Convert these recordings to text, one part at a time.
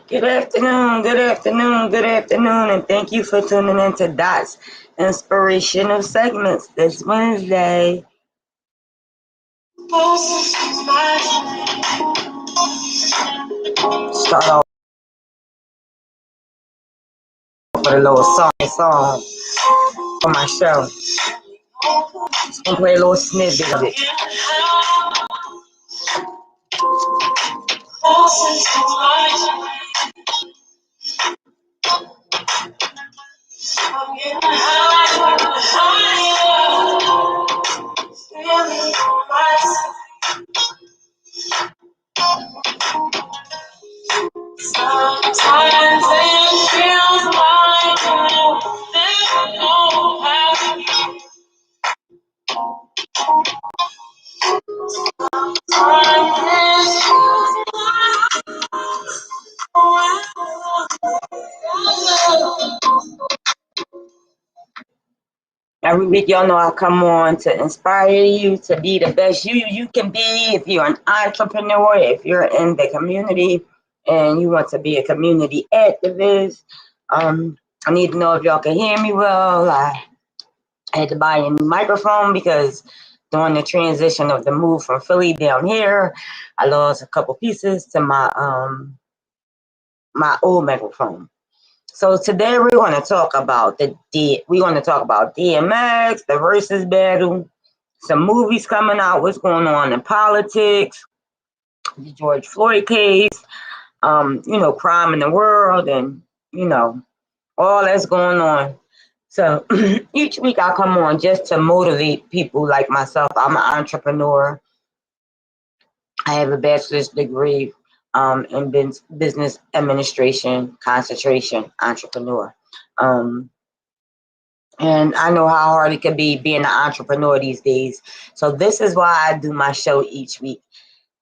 Good afternoon, good afternoon, good afternoon, and thank you for tuning in to Dot's Inspirational Segments this Wednesday. Start off with a little song for my show. Just gonna play a little snippet of it. Sometimes it feels like there's no path. Every week, y'all know I come on to inspire you to be the best you can be. If you're an entrepreneur, if you're in the community and you want to be a community activist, I need to know if y'all can hear me well. I had to buy a new microphone because during the transition of the move from Philly down here, I lost a couple pieces to my my old microphone. So today we're going to talk about DMX, the versus battle, some movies coming out, what's going on in politics, the George Floyd case, crime in the world, and all that's going on. So each week I come on just to motivate people like myself. I'm an entrepreneur. I have a bachelor's degree in business administration, concentration, entrepreneur. And I know how hard it can be being an entrepreneur these days. So this is why I do my show each week,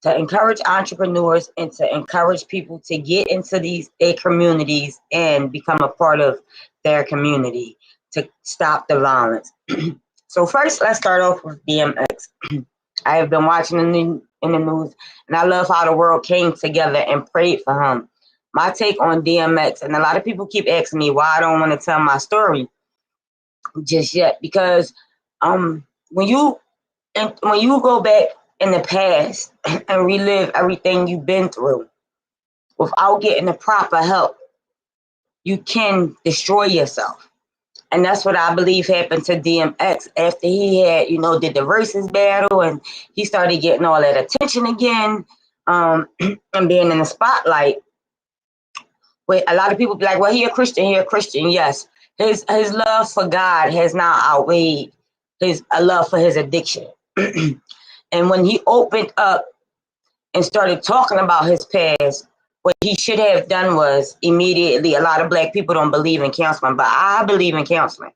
to encourage entrepreneurs and to encourage people to get into their communities and become a part of their community to stop the violence. So first, let's start off with DMX. I have been watching in the news, and I love how the world came together and prayed for him. My take on DMX, and a lot of people keep asking me why I don't want to tell my story just yet, because when you go back in the past and relive everything you've been through without getting the proper help, you can destroy yourself. And that's what I believe happened to DMX after he had, did the versus battle and he started getting all that attention again, and being in the spotlight. Where a lot of people be like, well, he a Christian. Yes. His love for God has now outweighed his love for his addiction. And when he opened up and started talking about his past, what he should have done was immediately, a lot of Black people don't believe in counseling, but I believe in counseling.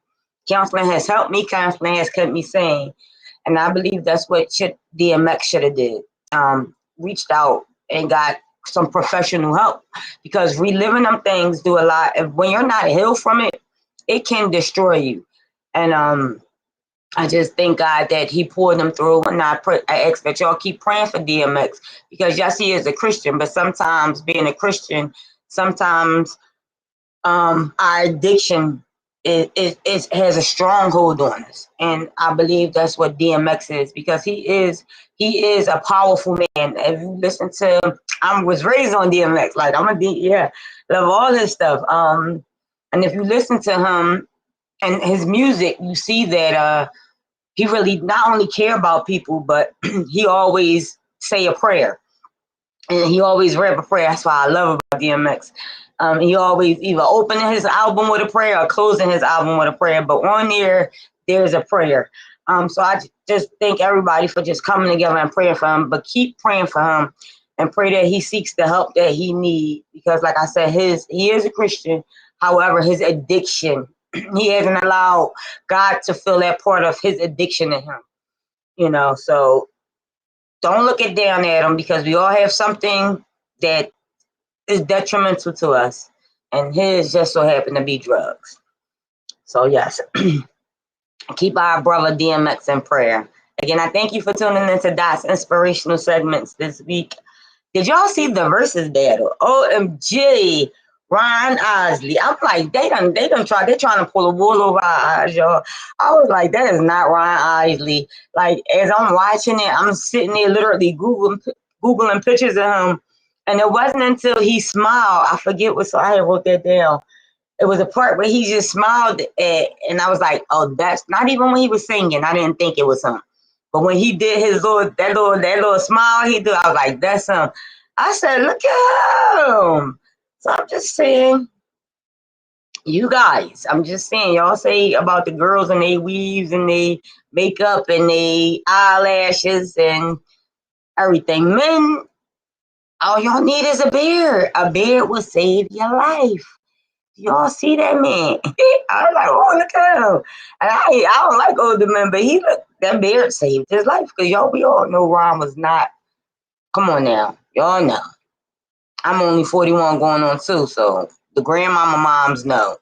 Counseling has helped me. Counseling has kept me sane. And I believe that's what DMX should have did. Reached out and got some professional help, because reliving them things do a lot. When you're not healed from it, it can destroy you. And I just thank God that he pulled them through, and I ask that y'all keep praying for DMX, because yes, he is a Christian, but sometimes being a Christian, sometimes our addiction has a stronghold on us, and I believe that's what DMX is, because he is a powerful man. If you listen to, I was raised on DMX, like love all his stuff. And if you listen to him and his music, you see that he really not only care about people, but he always say a prayer, and he always rap a prayer. That's why I love about DMX. He always either opening his album with a prayer or closing his album with a prayer, but on there's a prayer. So I just thank everybody for just coming together and praying for him, but keep praying for him and pray that he seeks the help that he needs, because like I said, he is a Christian. However, his addiction, he hasn't allowed God to fill that part of his addiction in him, so don't look it down at him, because we all have something that is detrimental to us, and his just so happened to be drugs. So yes, keep our brother DMX in prayer. Again, I thank you for tuning into Dot's Inspirational Segments this week. Did y'all see the versus battle? OMG, Ron Osley. I'm like, they done try, they're trying to pull a wool over our eyes, y'all. I was like, that is not Ron Osley. Like, as I'm watching it, I'm sitting there literally Googling pictures of him. And it wasn't until he smiled, I forget what, so I wrote that down. It was a part where he just smiled at, and I was like, oh, that's not even when he was singing. I didn't think it was him. But when he did his that little smile he did, I was like, that's him. I said, look at him. So I'm just saying, you guys, I'm just saying, y'all say about the girls and they weaves and they makeup and they eyelashes and everything. Men, all y'all need is a beard. A beard will save your life. Y'all see that man? I was like, oh, look at him. And I don't like older men, but that beard saved his life. Because we all know Ron was not. Come on now. Y'all know. I'm only 41 going on 2, so the grandmama moms know.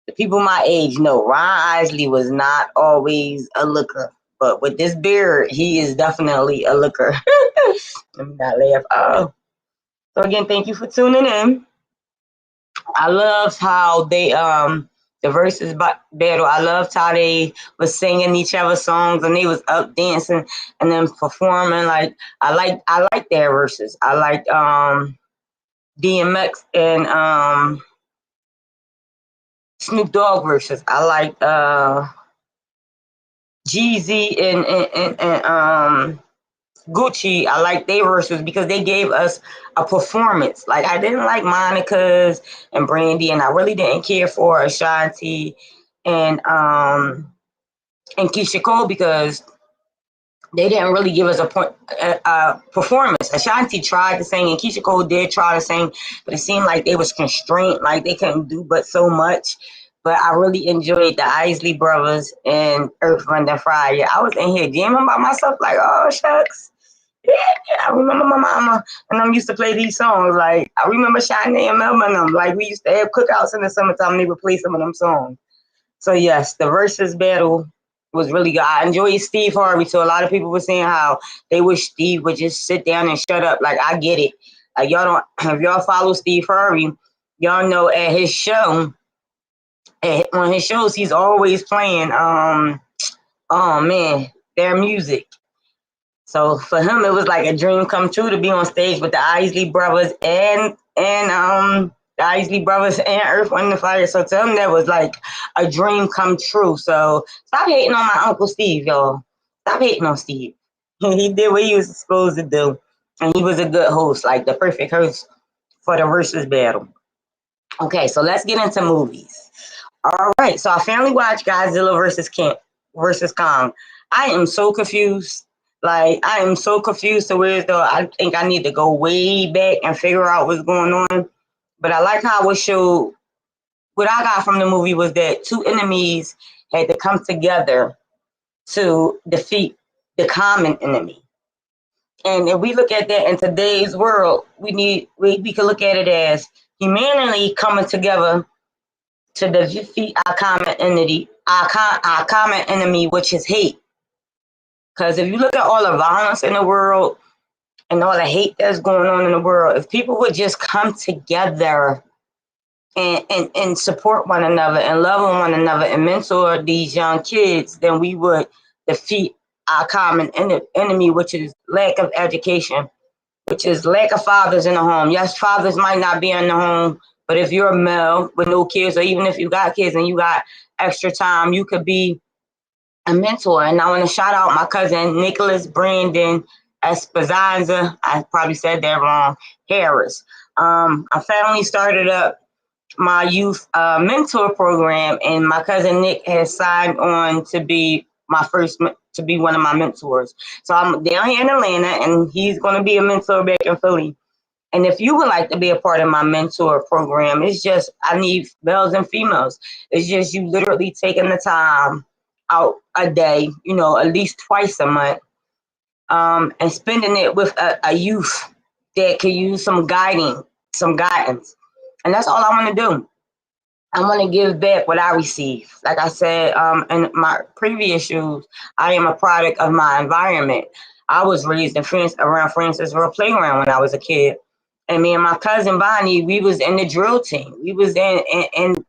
The people my age know. Ron Isley was not always a looker. But with this beard, he is definitely a looker. Let me not laugh. Oh. So again, thank you for tuning in. I loved how they the verses battle. I loved how they was singing each other's songs and they was up dancing and then performing. Like I like their verses. I liked DMX and Snoop Dogg verses. I liked Jeezy and Gucci. I like their verses because they gave us a performance. Like I didn't like Monica's and Brandy, and I really didn't care for Ashanti and Keisha Cole because they didn't really give us a performance. Ashanti tried to sing and Keisha Cole did try to sing, but it seemed like they was constrained, like they couldn't do but so much. But I really enjoyed the Isley Brothers and Earth, Wind and Fire. I was in here jamming by myself like, oh shucks. Yeah, I remember my mama and them used to play these songs. Like I remember Shanae and Melvin and them. Like we used to have cookouts in the summertime and they would play some of them songs. So yes, the versus battle was really good. I enjoyed Steve Harvey. So a lot of people were saying how they wish Steve would just sit down and shut up. Like I get it. Like y'all don't, if y'all follow Steve Harvey, y'all know at his show, on his shows, he's always playing oh man, their music. So for him, it was like a dream come true to be on stage with the Isley Brothers and the Isley Brothers and Earth, Wind and Fire. So to him, that was like a dream come true. So stop hating on my Uncle Steve, y'all. Stop hating on Steve. He did what he was supposed to do, and he was a good host, like the perfect host for the versus battle. Okay, so let's get into movies. All right, so I finally watched Godzilla versus Kong. I am so confused. Like I am so confused to where though I think I need to go way back and figure out what's going on. But I like how it showed. What I got from the movie was that two enemies had to come together to defeat the common enemy. And if we look at that in today's world, we can look at it as humanity coming together to defeat our common enemy, our common enemy, which is hate. Because if you look at all the violence in the world and all the hate that's going on in the world, if people would just come together and support one another and love on one another and mentor these young kids, then we would defeat our common enemy, which is lack of education, which is lack of fathers in the home. Yes, fathers might not be in the home, but if you're a male with no kids, or even if you got kids and you got extra time, you could be a mentor. And I want to shout out my cousin Nicholas Brandon Espizanza. I probably said that wrong. Harris. I finally started up my youth mentor program, and my cousin Nick has signed on to be one of my mentors. So I'm down here in Atlanta, and he's going to be a mentor back in Philly. And if you would like to be a part of my mentor program, it's just I need males and females. It's just you literally taking the time out a day, at least twice a month, and spending it with a youth that could use some guidance. And that's all I want to do. I want to give back what I receive. Like I said in my previous shows, I am a product of my environment. I was raised in around Francisville Playground when I was a kid. And me and my cousin Bonnie, we was in the drill team. We was in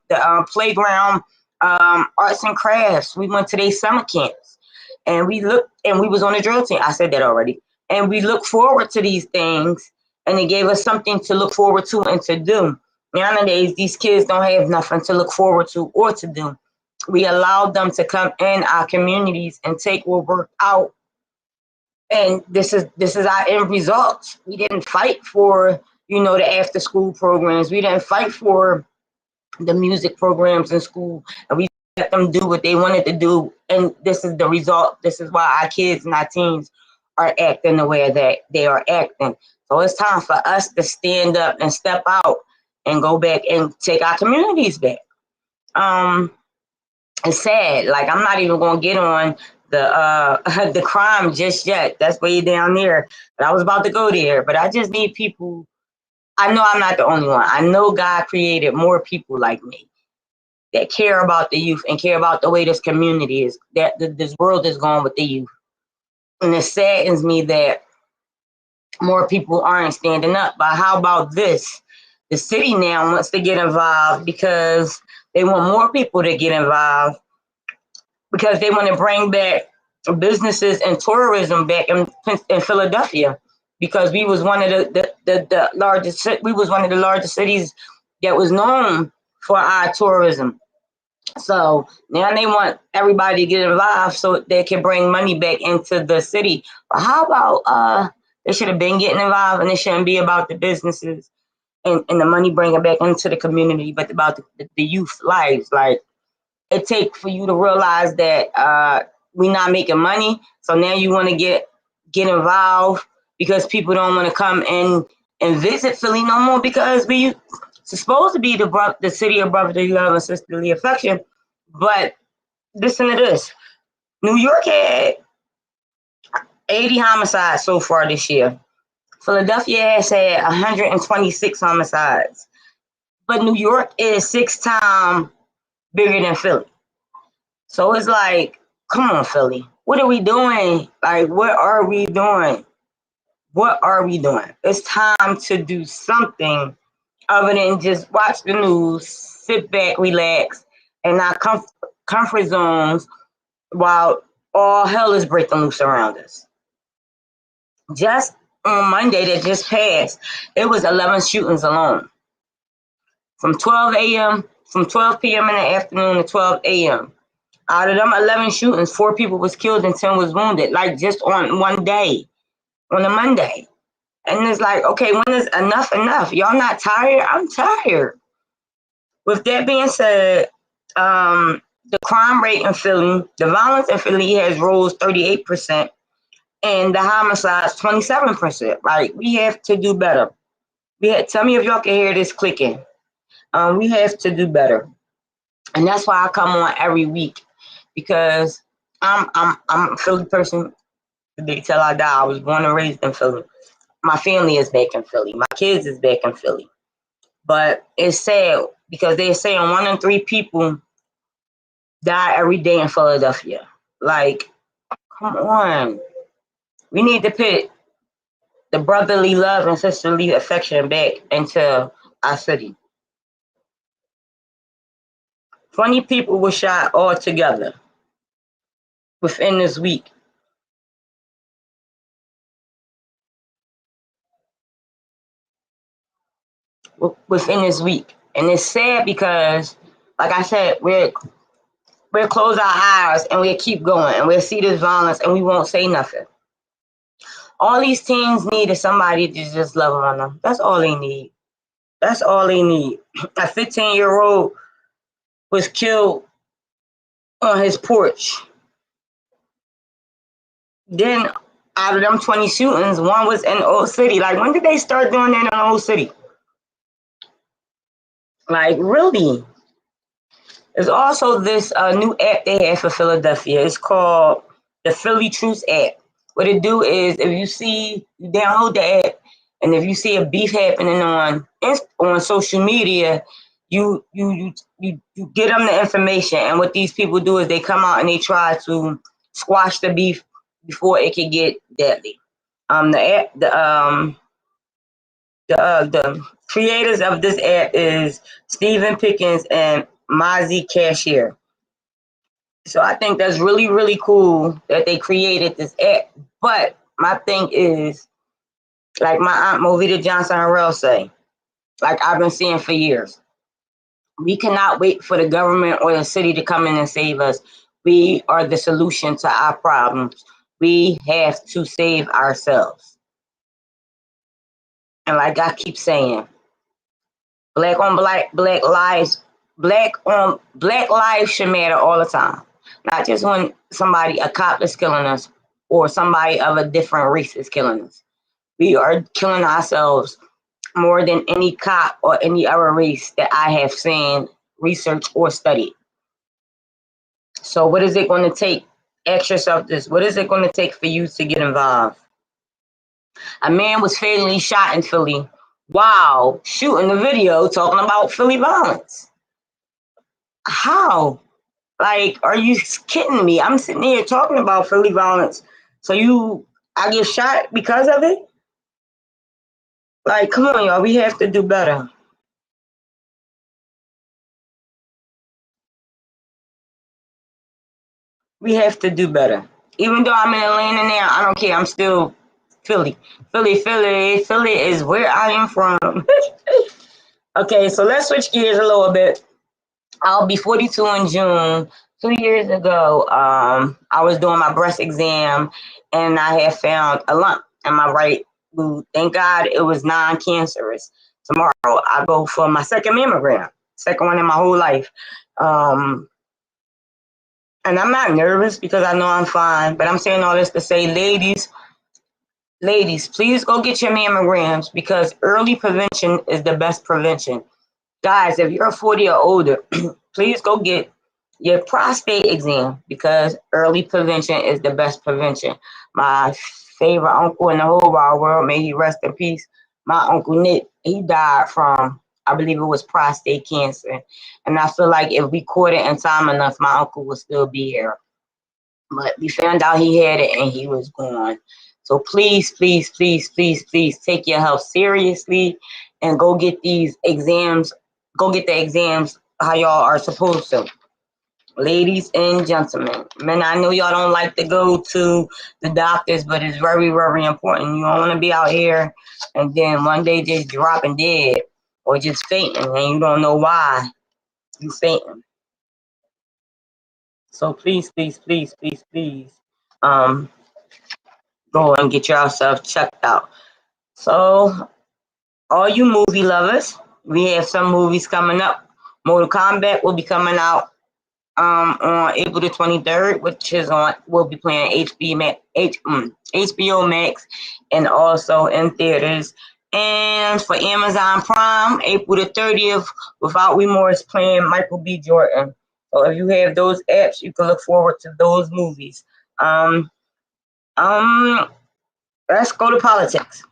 the playground arts and crafts. We went to these summer camps, and we was on the drill team. I said that already. And we look forward to these things, and it gave us something to look forward to and to do. Nowadays, these kids don't have nothing to look forward to or to do. We allowed them to come in our communities and take what worked out, and this is our end result. We didn't fight for, the after school programs. We didn't fight for the music programs in school, and we let them do what they wanted to do. And this is the result. This is why our kids and our teens are acting the way that they are acting. So it's time for us to stand up and step out and go back and take our communities back. It's sad. Like, I'm not even gonna get on the the crime just yet. That's way down there. But I was about to go there. But I just need people. I know I'm not the only one. I know God created more people like me that care about the youth and care about the way this community is, that this world is going with the youth. And it saddens me that more people aren't standing up. But how about this? The city now wants to get involved because they want more people to get involved, because they want to bring back businesses and tourism back in Philadelphia, because we was one of the largest, we was one of the largest cities that was known for our tourism. So now they want everybody to get involved so they can bring money back into the city. But how about they should have been getting involved, and it shouldn't be about the businesses and the money bringing back into the community, but about the youth lives. Like, it takes for you to realize that we're not making money. So now you want to get involved because people don't want to come in and visit Philly no more, because we supposed to be the city of brotherly love and sisterly affection. But listen to this. New York had 80 homicides so far this year. Philadelphia has had 126 homicides. But New York is 6 times bigger than Philly. So it's like, come on, Philly. What are we doing? Like, what are we doing? What are we doing? It's time to do something other than just watch the news, sit back, relax, and not comfort zones while all hell is breaking loose around us. Just on Monday that just passed, it was 11 shootings alone. From 12 p.m. in the afternoon to 12 a.m. Out of them 11 shootings, 4 people was killed and 10 was wounded, like just on one day, on a Monday. And it's like, okay, when is enough? Y'all not tired? I'm tired. With that being said, the crime rate in Philly, the violence in Philly has rose 38%, and the homicides 27%. Like, we have to do better. Tell me if y'all can hear this clicking. We have to do better. And that's why I come on every week, because I'm a Philly person today till I die. I was born and raised in Philly. My family is back in Philly. My kids is back in Philly. But it's sad because they're saying 1 in 3 people die every day in Philadelphia. Like, come on. We need to put the brotherly love and sisterly affection back into our city. 20 people were shot altogether within this week. And it's sad because, like I said, we'll close our eyes and we'll keep going and we'll see this violence and we won't say nothing. All these teens need is somebody to just love on them. That's all they need. That's all they need. A 15-year-old was killed on his porch. Then out of them 20 shootings, 1 was in Old City. Like, when did they start doing that in Old City? Like, really? There's also this new app they have for Philadelphia. It's called the Philly Truth app. What it do is, if you download the app, and if you see a beef happening on social media, you get them the information. And what these people do is they come out and they try to squash the beef before it can get deadly. The creators of this app is Stephen Pickens and Mozzie Cashier. So I think that's really, really cool that they created this app. But my thing is, like my aunt Movita Johnson Harrell say, like I've been saying for years, we cannot wait for the government or the city to come in and save us. We are the solution to our problems. We have to save ourselves. And like I keep saying, black on black lives, black lives should matter all the time. Not just when somebody, a cop is killing us or somebody of a different race is killing us. We are killing ourselves more than any cop or any other race that I have seen, researched, or studied. So what is it going to take? Ask yourself this. What is it going to take for you to get involved? A man was fatally shot in Philly while shooting a video talking about Philly violence. How? Like, are you kidding me? I'm sitting here talking about Philly violence. So I get shot because of it? Like, come on, y'all. We have to do better. We have to do better. Even though I'm in Atlanta now, I don't care. I'm still Philly. Philly is where I am from. Okay, so let's switch gears a little bit. I'll be 42 in June. 2 years ago, I was doing my breast exam, and I had found a lump in my right boob. Thank God it was non-cancerous. Tomorrow, I go for my second mammogram, second one in my whole life. And I'm not nervous because I know I'm fine, but I'm saying all this to say, ladies, please go get your mammograms because early prevention is the best prevention. Guys, if you're 40 or older, please go get your prostate exam because early prevention is the best prevention. My favorite uncle in the whole wide world, may he rest in peace, my Uncle Nick, he died from, I believe it was prostate cancer. And I feel like if we caught it in time enough, my uncle would still be here. But we found out he had it and he was gone. So please, please, please, please, please take your health seriously and go get these exams. Go get the exams how y'all are supposed to. Ladies and gentlemen, men, I know y'all don't like to go to the doctors, but it's very, very important. You don't want to be out here and then one day just dropping dead or just fainting and you don't know why you fainting. So please, please, please, please, please, go and get yourself checked out. So, all you movie lovers, we have some movies coming up. Mortal Kombat will be coming out on April the 23rd, which is will be playing HBO Max and also in theaters. And for Amazon Prime, April the 30th, Without Remorse playing Michael B. Jordan. So if you have those apps, you can look forward to those movies. Let's go to politics.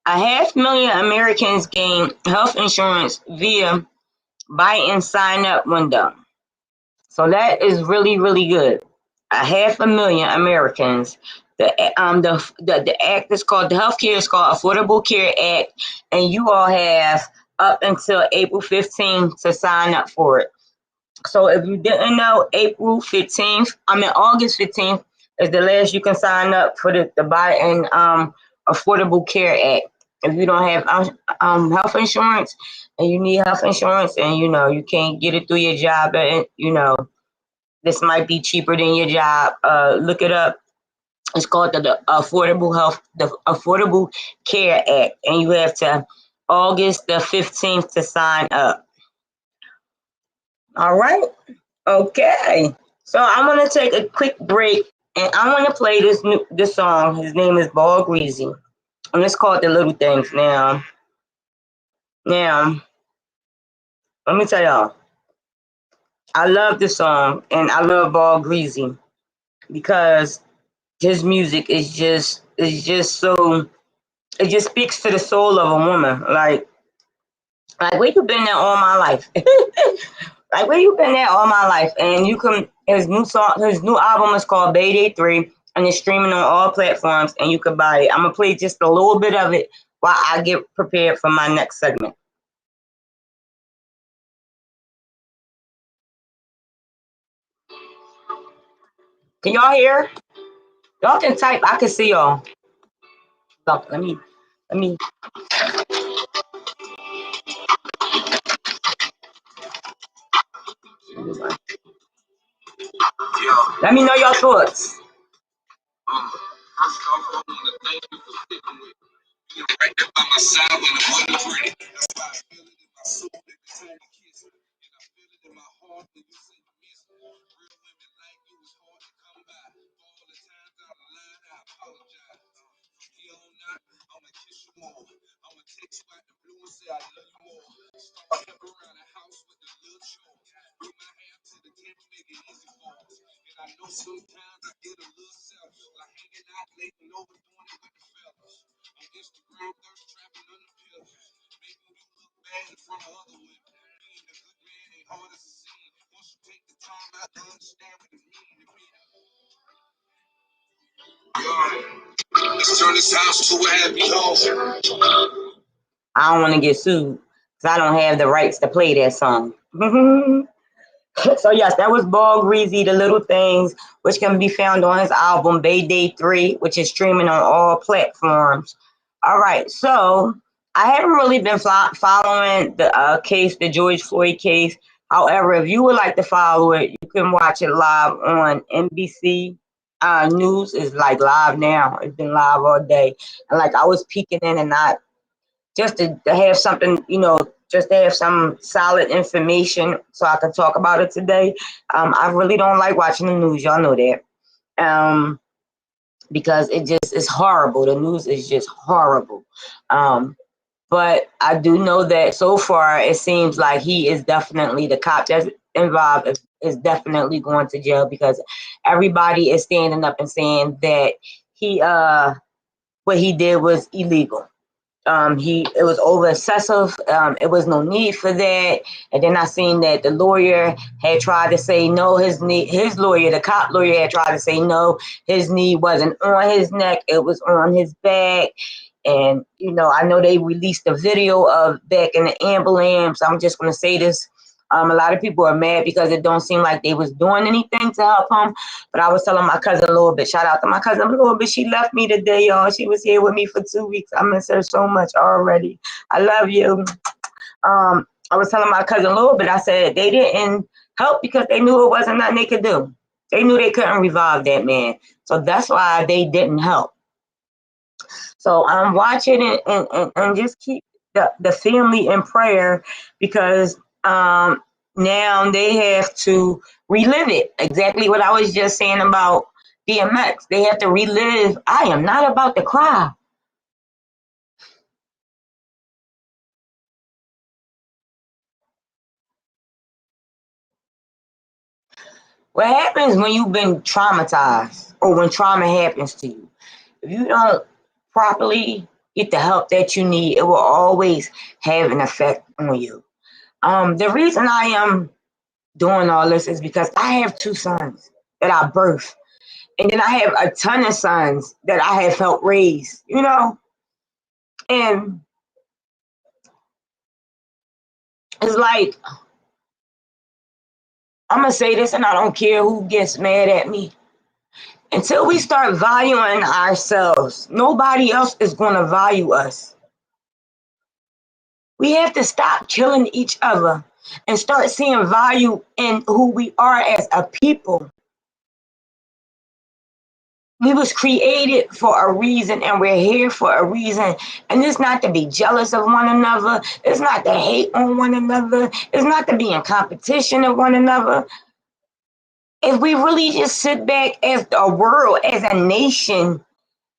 500,000 Americans gain health insurance via Biden sign-up window. So that is really, really good. 500,000 Americans. The act is called, the healthcare is called Affordable Care Act, and you all have up until April 15th to sign up for it. So if you didn't know, August 15th is the last you can sign up for the Biden Affordable Care Act. If you don't have health insurance and you need health insurance and you can't get it through your job and this might be cheaper than your job, look it up. It's called the Affordable Care Act, and you have to August the 15th to sign up. All right. Okay. So I'm gonna take a quick break, and I want to play this song. His name is Ball Greasy, and it's called The Little Things. Now, let me tell y'all, I love this song, and I love Ball Greasy because his music is just so, it just speaks to the soul of a woman. Like where you been at all my life? Like where you been at all my life? And you can, his new album is called Bayday 3, and it's streaming on all platforms, and you can buy it. I'm gonna play just a little bit of it while I get prepared for my next segment. Can y'all hear? Y'all can type. I can see y'all. Look, let me. Let me know your thoughts. First off, I want to thank you for sticking with me. You were right there by my side when it wasn't pretty. That's why I feel it in my soul every time you kiss me. And I feel it in my heart when you say you miss me. Real women like you is hard to come by. For all the times out of line, I apologize. From here on out, I'ma kiss you more. I'ma text you out the blue and say I love you more. Start help around the house with the little chores. Bring my hand to the table, make it easy for us. And I know sometimes I get a little selfish, like hanging out late and overdoing it with the fellas. On Instagram, thirst trapping on the pills, making you look bad in front of other women. Being a good man ain't hard as it seems. Once you take the time out to understand what it means to be. Let's turn this house to a happy home. I don't want to get sued because I don't have the rights to play that song. So yes, that was Ball Greasy, The Little Things, which can be found on his album Bay Day 3, which is streaming on all platforms. All right, so I haven't really been following the case, the George Floyd case. However, if you would like to follow it, you can watch it live on NBC. News is like live now. It's been live all day. And like I was peeking in and not just to have something, just to have some solid information so I can talk about it today. I really don't like watching the news. Y'all know that. Because it's horrible. The news is just horrible. But I do know that so far it seems like he is definitely, the cop that's involved is definitely going to jail, because everybody is standing up and saying that what he did was illegal. It was over excessive. It was no need for that. And then I seen that the lawyer had tried to say no. His lawyer, the cop lawyer, had tried to say no. His knee wasn't on his neck; it was on his back. And I know they released a video of back in the ambulance. I'm just gonna say this. A lot of people are mad because it don't seem like they was doing anything to help him. But I was telling my cousin a little bit. Shout out to my cousin a little bit. She left me today, y'all. She was here with me for 2 weeks. I miss her so much already. I love you. I was telling my cousin a little bit. I said they didn't help because they knew it wasn't nothing they could do. They knew they couldn't revive that man. So that's why they didn't help. So I'm watching and just keep the family in prayer, because now they have to relive it. Exactly what I was just saying about DMX. They have to relive. I am not about to cry. What happens when you've been traumatized, or when trauma happens to you? If you don't properly get the help that you need, it will always have an effect on you. The reason I am doing all this is because I have 2 sons that I birthed, and then I have a ton of sons that I have helped raise, and it's like, I'm gonna say this and I don't care who gets mad at me. Until we start valuing ourselves, nobody else is gonna value us. We have to stop killing each other and start seeing value in who we are as a people. We was created for a reason, and we're here for a reason. And it's not to be jealous of one another. It's not to hate on one another. It's not to be in competition of one another. If we really just sit back as a world, as a nation,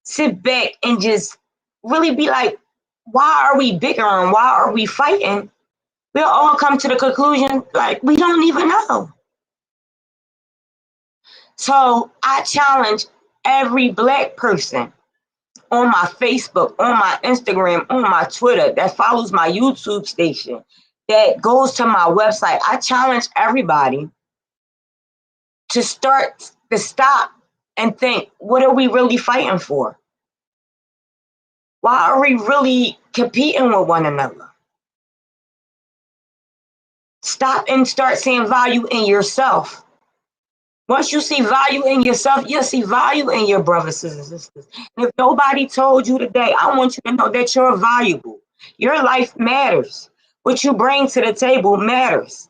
sit back and just really be like, why are we bickering? Why are we fighting? We'll all come to the conclusion, like, we don't even know. So I challenge every Black person on my Facebook, on my Instagram, on my Twitter, that follows my YouTube station, that goes to my website. I challenge everybody to stop and think, what are we really fighting for? Why are we really competing with one another? Stop and start seeing value in yourself. Once you see value in yourself, you'll see value in your brothers and sisters. And if nobody told you today, I want you to know that you're valuable. Your life matters. What you bring to the table matters.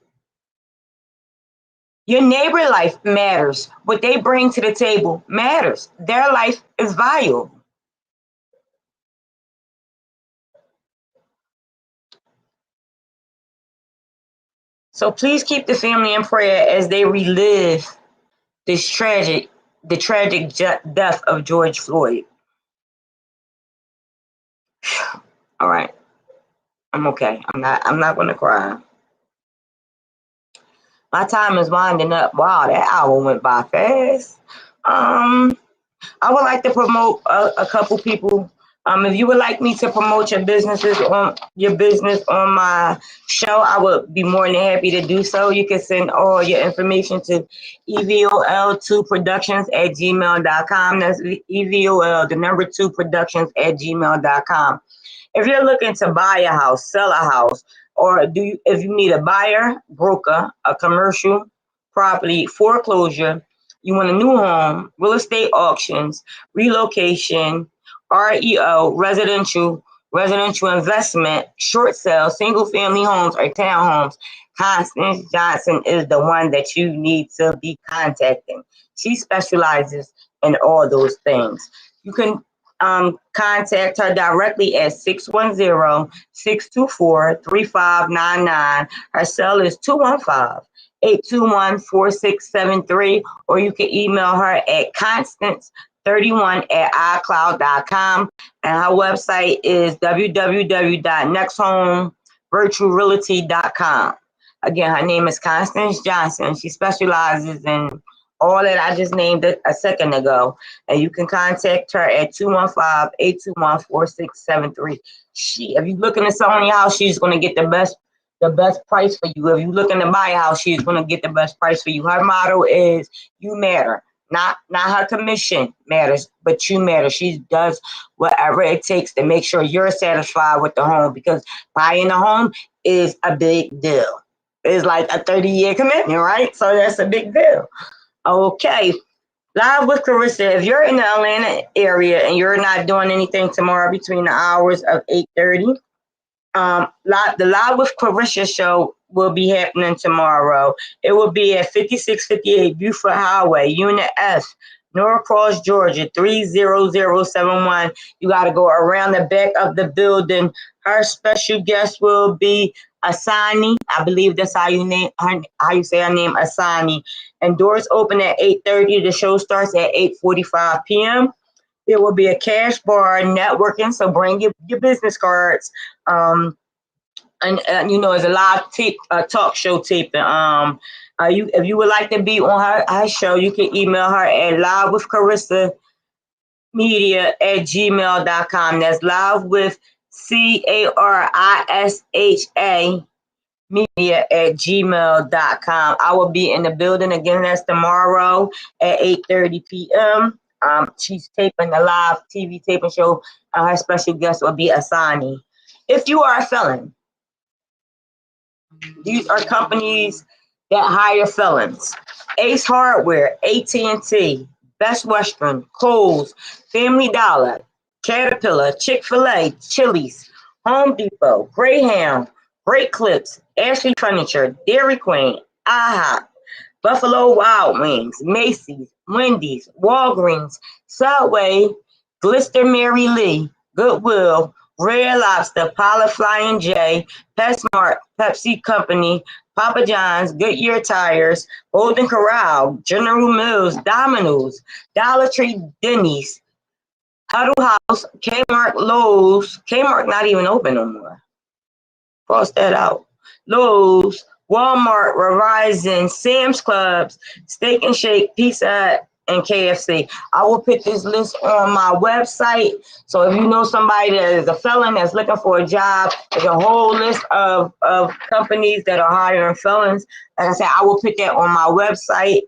Your neighbor life matters. What they bring to the table matters. Their life is valuable. So please keep the family in prayer as they relive the tragic death of George Floyd. All right, I'm okay. I'm not going to cry. My time is winding up. Wow, that hour went by fast. I would like to promote a couple people. If you would like me to promote your business on my show, I would be more than happy to do so. You can send all your information to E.V.O.L.Productions at gmail.com. That's EVOL, the number 2 productions at gmail.com. If you're looking to buy a house, sell a house, or if you need a buyer, broker, a commercial property, foreclosure, you want a new home, real estate auctions, relocation, REO, residential investment, short sale, single family homes or townhomes, Constance Johnson is the one that you need to be contacting. She specializes in all those things. You can contact her directly at 610-624-3599. Her cell is 215-821-4673, or you can email her at constance31@icloud.com, and her website is www.nexthomevirtualrealty.com. Again, her name is Constance Johnson. She specializes in all that I just named a second ago. And you can contact her at 215-821-4673. If you're looking to sell your house, she's going to get the best price for you. If you're looking to buy a house, she's going to get the best price for you. Her motto is, you matter. Not her commission matters, but you matter. She does whatever it takes to make sure you're satisfied with the home, because buying a home is a big deal. It's like a 30-year commitment, right? So that's a big deal. Okay. Live with Carissa. If you're in the Atlanta area and you're not doing anything tomorrow between the hours of 8:30, the Live with Carissa show will be happening tomorrow. It will be at 5658 Buford Highway, Unit F, Norcross, Georgia, 30071. You got to go around the back of the building. Her special guest will be Asani. I believe that's how you say her name, Asani. And doors open at 8:30. The show starts at 8:45 p.m. There will be a cash bar, networking, so bring your business cards. And it's a live talk show taping. If you would like to be on her show, you can email her at livewithcarissamedia@gmail.com. That's live with CARISHA media@gmail.com. I will be in the building again. That's tomorrow at 8:30 p.m. She's taping a live TV taping show. Her special guest will be Asani. If you are a felon, these are companies that hire felons: Ace Hardware, AT&T, Best Western, Kohl's, Family Dollar, Caterpillar, Chick-fil-A, Chili's, Home Depot, Greyhound, Great Clips, Ashley Furniture, Dairy Queen, IHOP, Buffalo Wild Wings, Macy's, Wendy's, Walgreens, Subway, Glister Mary Lee, Goodwill, Red Lobster, Pilot Flying J, PetSmart, Pepsi Company, Papa John's, Goodyear Tires, Golden Corral, General Mills, Domino's, Dollar Tree, Denny's, Huddle House, Kmart, Lowe's. Kmart not even open no more. Cross that out. Lowe's, Walmart, Verizon, Sam's Clubs, Steak and Shake, Pizza Hut, and KFC. I will put this list on my website. So if you know somebody that is a felon that's looking for a job, there's a whole list of companies that are hiring felons. Like I said, I will put that on my website.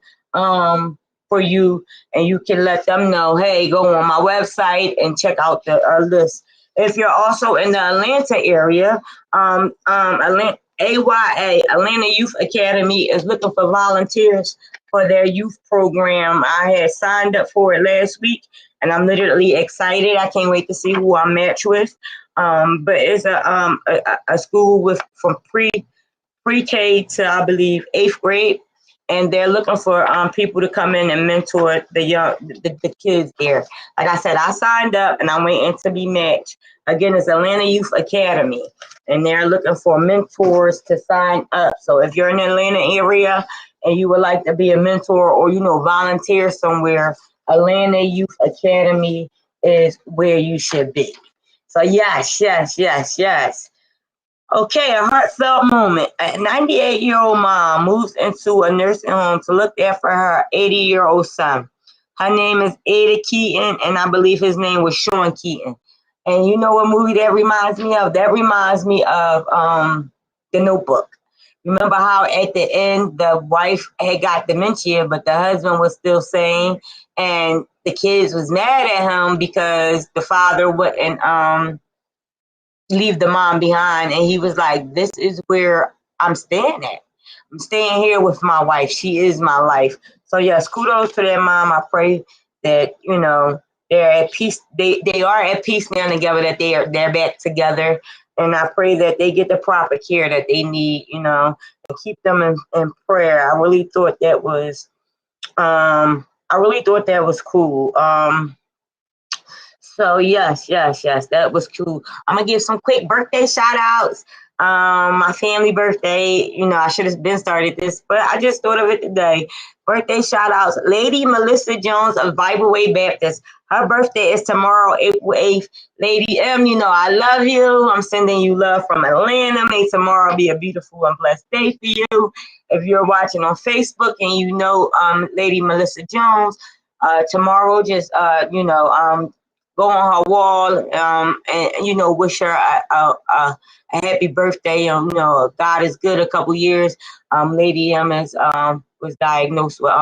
for you, and you can let them know, hey, go on my website and check out the list. If you're also in the Atlanta area, AYA, Atlanta Youth Academy, is looking for volunteers for their youth program. I had signed up for it last week, and I'm literally excited. I can't wait to see who I match with. But it's a school with from pre-K to, I believe, 8th grade, and they're looking for people to come in and mentor the kids there. Like I said, I signed up and I'm waiting to be matched. Again, it's Atlanta Youth Academy, and they're looking for mentors to sign up. So if you're in the Atlanta area and you would like to be a mentor or volunteer somewhere, Atlanta Youth Academy is where you should be. So yes, yes, yes, yes. Okay, a heartfelt moment. A 98-year-old mom moves into a nursing home to look after her 80-year-old son. Her name is Ada Keaton, and I believe his name was Sean Keaton. And you know what movie that reminds me of? That reminds me of The Notebook. Remember how at the end the wife had got dementia, but the husband was still sane, and the kids was mad at him because the father wouldn't leave the mom behind, and he was like, this is where I'm staying at. I'm staying here with my wife. She is my life. So yes, kudos to that mom. I pray that they're at peace. They are at peace now together, that they're back together, and I pray that they get the proper care that they need, and keep them in prayer. I really thought that was cool. So yes, yes, yes, that was cool. I'm gonna give some quick birthday shout outs. My family birthday, I should have been started this, but I just thought of it today. Birthday shout outs. Lady Melissa Jones of Bible Way Baptist. Her birthday is tomorrow, April 8th. Lady M, I love you. I'm sending you love from Atlanta. May tomorrow be a beautiful and blessed day for you. If you're watching on Facebook and Lady Melissa Jones, tomorrow just go on her wall, and wish her a happy birthday. God is good. A couple years, Lady M was diagnosed with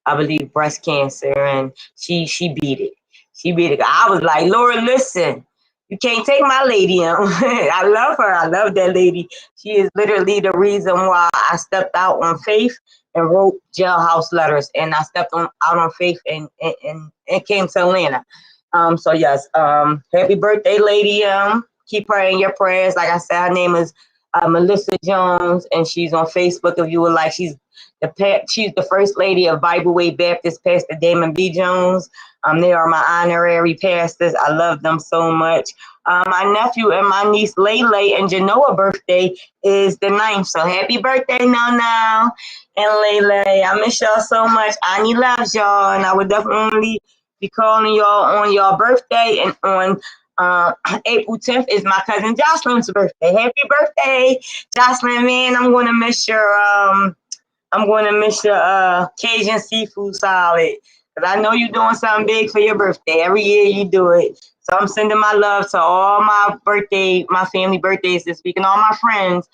I believe breast cancer, and she beat it. She beat it. I was like, Lord, listen, you can't take my Lady M. I love her. I love that lady. She is literally the reason why I stepped out on faith and wrote jailhouse letters, and I stepped out on faith and came to Atlanta. So yes, happy birthday, Lady M. Keep her in your prayers. Like I said, her name is Melissa Jones, and she's on Facebook if you would like. She's the first lady of Bible Way Baptist, Pastor Damon B. Jones. They are my honorary pastors. I love them so much. My nephew and my niece Lele and Genoa birthday is the 9th. So happy birthday, now and Lele. I miss y'all so much. Ani loves y'all, and I would definitely be calling y'all on your birthday. And on April 10th is my cousin Jocelyn's birthday. Happy birthday, Jocelyn, man. I'm going to miss your Cajun seafood salad, because I know you're doing something big for your birthday. Every year you do it. So I'm sending my love to all my family birthdays this week, and all my friends.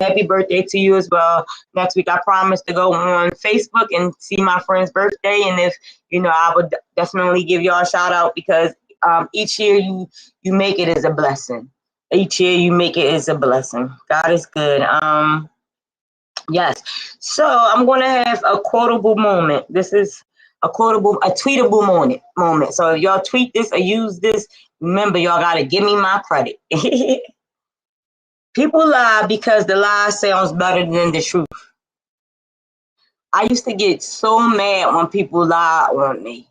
Happy birthday to you as well. Next week, I promise to go on Facebook and see my friend's birthday. And if, I would definitely give y'all a shout out, because each year you make it as a blessing. Each year you make it as a blessing. God is good. Yes. So I'm going to have a quotable moment. This is a tweetable moment. So if y'all tweet this or use this, remember, y'all got to give me my credit. People lie because the lie sounds better than the truth. I used to get so mad when people lie on me,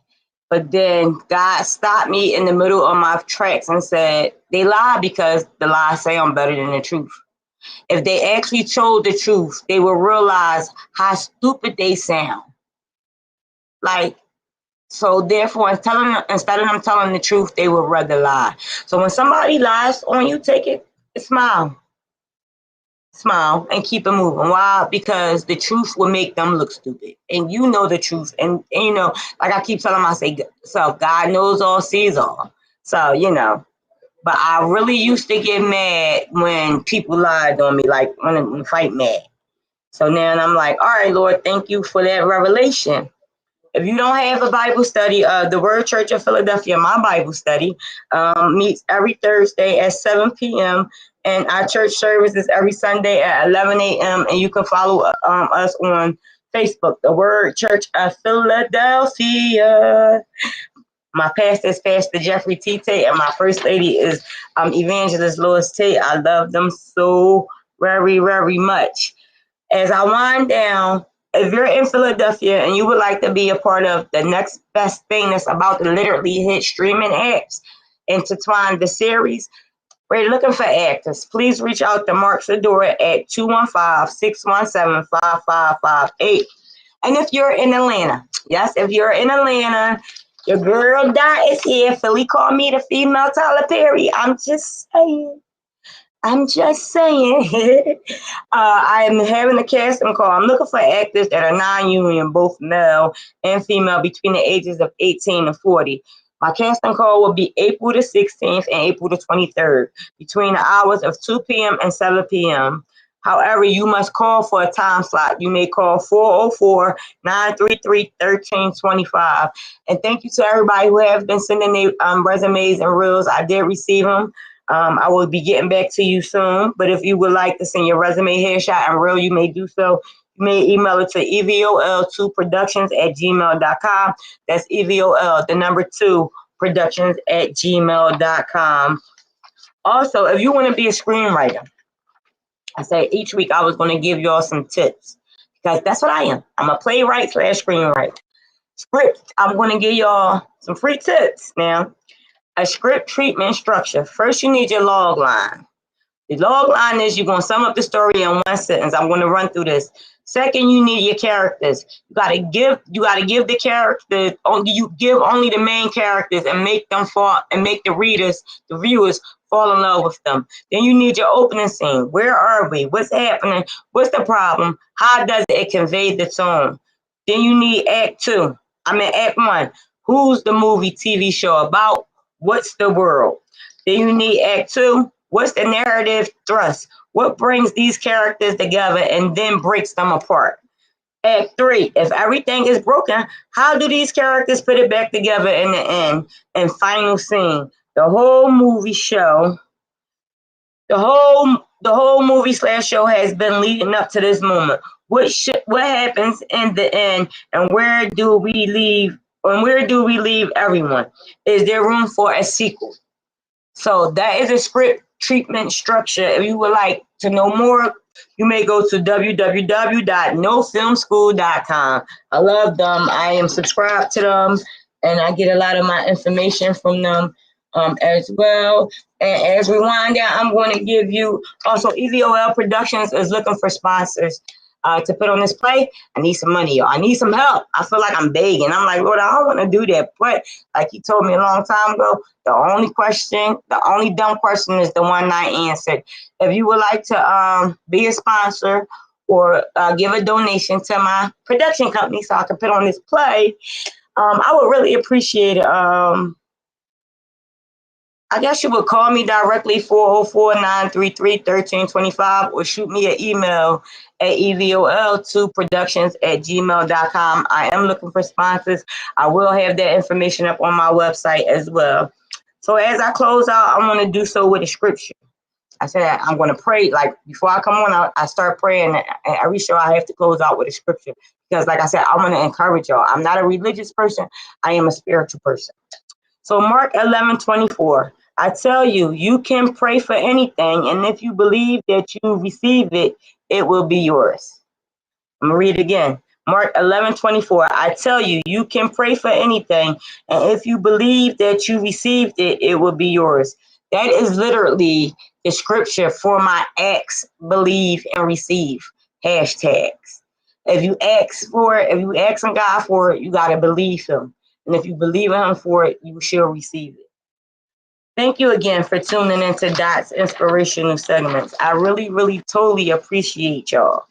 but then God stopped me in the middle of my tracks and said, they lie because the lie sounds better than the truth. If they actually told the truth, they will realize how stupid they sound. So therefore, instead of them telling the truth, they would rather lie. So when somebody lies on you, take it, smile and keep it moving. Why? Because the truth will make them look stupid, and you know the truth. And like I keep telling myself, God knows all, sees all. So but I really used to get mad when people lied on me, like when fight mad. So now I'm like, all right, Lord, thank you for that revelation. If you don't have a Bible study, the Word Church of Philadelphia, my Bible study, meets every Thursday at 7 p.m. And our church service is every Sunday at 11 a.m. And you can follow us on Facebook, the Word Church of Philadelphia. My pastor is Pastor Jeffrey T. Tate, and my first lady is Evangelist Lois Tate. I love them so very, very much. As I wind down, if you're in Philadelphia and you would like to be a part of the next best thing that's about to literally hit streaming apps, intertwine the series, we're looking for actors. Please reach out to Mark Fedora at 215-617-5558. And if you're in Atlanta, yes, if you're in Atlanta, your girl Dot is here. Philly called me the female Tyler Perry. I'm just saying. I am having a casting call. I'm looking for actors that are non-union, both male and female, between the ages of 18 and 40. My casting call will be April the 16th and April the 23rd, between the hours of 2 p.m. and 7 p.m. However, you must call for a time slot. You may call 404-933-1325. And thank you to everybody who have been sending their resumes and reels. I did receive them. I will be getting back to you soon. But if you would like to send your resume, headshot, and reel, you may do so. You may email it to E.V.O.L.2Productions@gmail.com. That's E.V.O.L., the number 2, productions@gmail.com. Also, if you want to be a screenwriter, I say each week I was going to give y'all some tips because that's what I am. I'm a playwright / screenwriter. Script, I'm going to give y'all some free tips now. A script treatment structure. First, you need your log line. The log line is you're going to sum up the story in one sentence. I'm going to run through this. Second, you need your characters. You gotta give the characters, you give only the main characters and make them fall and make the viewers fall in love with them. Then you need your opening scene. Where are we? What's happening? What's the problem? How does it convey the tone? Then you need act 1. Who's the movie TV show about? What's the world? Then you need act 2. What's the narrative thrust? What brings these characters together and then breaks them apart? Act 3, if everything is broken, how do these characters put it back together in the end? And final scene, the whole movie show, the whole movie / show has been leading up to this moment. What happens in the end, and where do we leave everyone? Is there room for a sequel? So that is a script treatment structure. If you would like to know more, you may go to www.nofilmschool.com. I love them. I am subscribed to them, and I get a lot of my information from them as well. And as we wind down, I'm going to give you also E.V.O.L.Productions is looking for sponsors to put on this play. I need some money, y'all. I need some help. I feel like I'm begging. I'm like, Lord, I don't want to do that. But like he told me a long time ago, the only dumb question is the one I answered. If you would like to be a sponsor or give a donation to my production company so I can put on this play, I would really appreciate it. I guess you would call me directly, 404-933-1325, or shoot me an email at EVOL2productions@gmail.com. I am looking for sponsors. I will have that information up on my website as well. So as I close out, I'm going to do so with a scripture. I said I'm going to pray. Like before I come on, I start praying. And every show I have to close out with a scripture. Because like I said, I want to encourage y'all. I'm not a religious person. I am a spiritual person. So Mark 11:24. I tell you, you can pray for anything, and if you believe that you receive it, it will be yours. I'm going to read it again. Mark 11:24. I tell you, you can pray for anything, and if you believe that you received it, it will be yours. That is literally the scripture for my ask, believe, and receive hashtags. If you ask for it, if you ask God for it, you got to believe him. And if you believe in him for it, you shall receive it. Thank you again for tuning into Dot's inspirational segments. I really, really, totally appreciate y'all.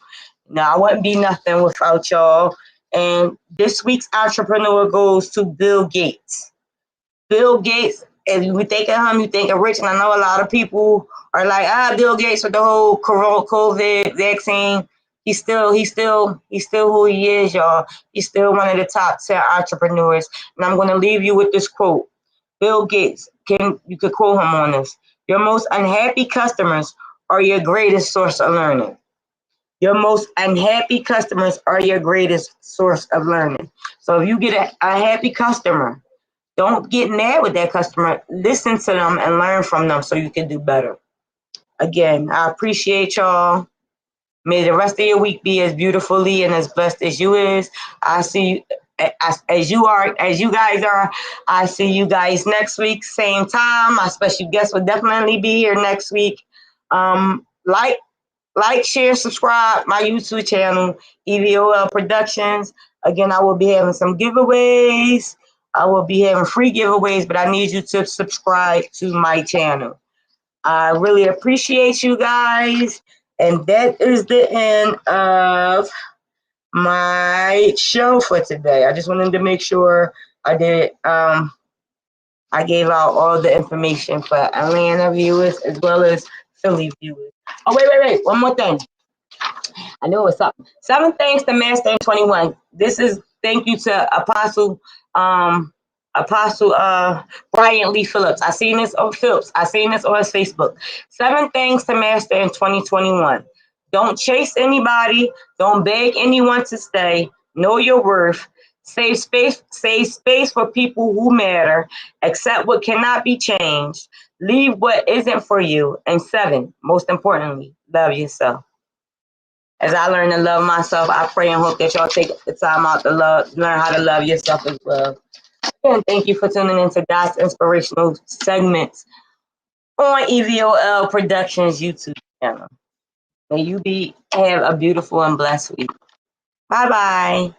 Now, I wouldn't be nothing without y'all. And this week's entrepreneur goes to Bill Gates. Bill Gates, if you think of him, you think of rich. And I know a lot of people are like, Bill Gates with the whole COVID vaccine. he's still who he is, y'all. He's still one of the top 10 entrepreneurs. And I'm going to leave you with this quote. Bill Gates, you could quote him on this. Your most unhappy customers are your greatest source of learning. Your most unhappy customers are your greatest source of learning. So if you get a happy customer, don't get mad with that customer. Listen to them and learn from them so you can do better. Again, I appreciate y'all. May the rest of your week be as beautifully and as blessed as you is. I see you as you guys are. I see you guys next week, same time. My special guest will definitely be here next week. Like, share, subscribe my YouTube channel, E.V.O.L.Productions. Again, I will be having some giveaways. I will be having free giveaways, but I need you to subscribe to my channel. I really appreciate you guys. And that is the end of my show for today. I just wanted to make sure I did. I gave out all the information for Atlanta viewers as well as Philly viewers. Oh, wait. One more thing. I knew it was something. 7 things to master in 21. This is thank you to Apostle Brian Lee Phillips. I seen this on his Facebook. 7 things to master in 2021. Don't chase anybody. Don't beg anyone to stay. Know your worth. Save space for people who matter. Accept what cannot be changed. Leave what isn't for you. And 7, most importantly, love yourself. As I learn to love myself, I pray and hope that y'all take the time out to learn how to love yourself as well. And thank you for tuning into God's Inspirational Segments on E.V.O.L.Productions YouTube channel. May you have a beautiful and blessed week. Bye-bye.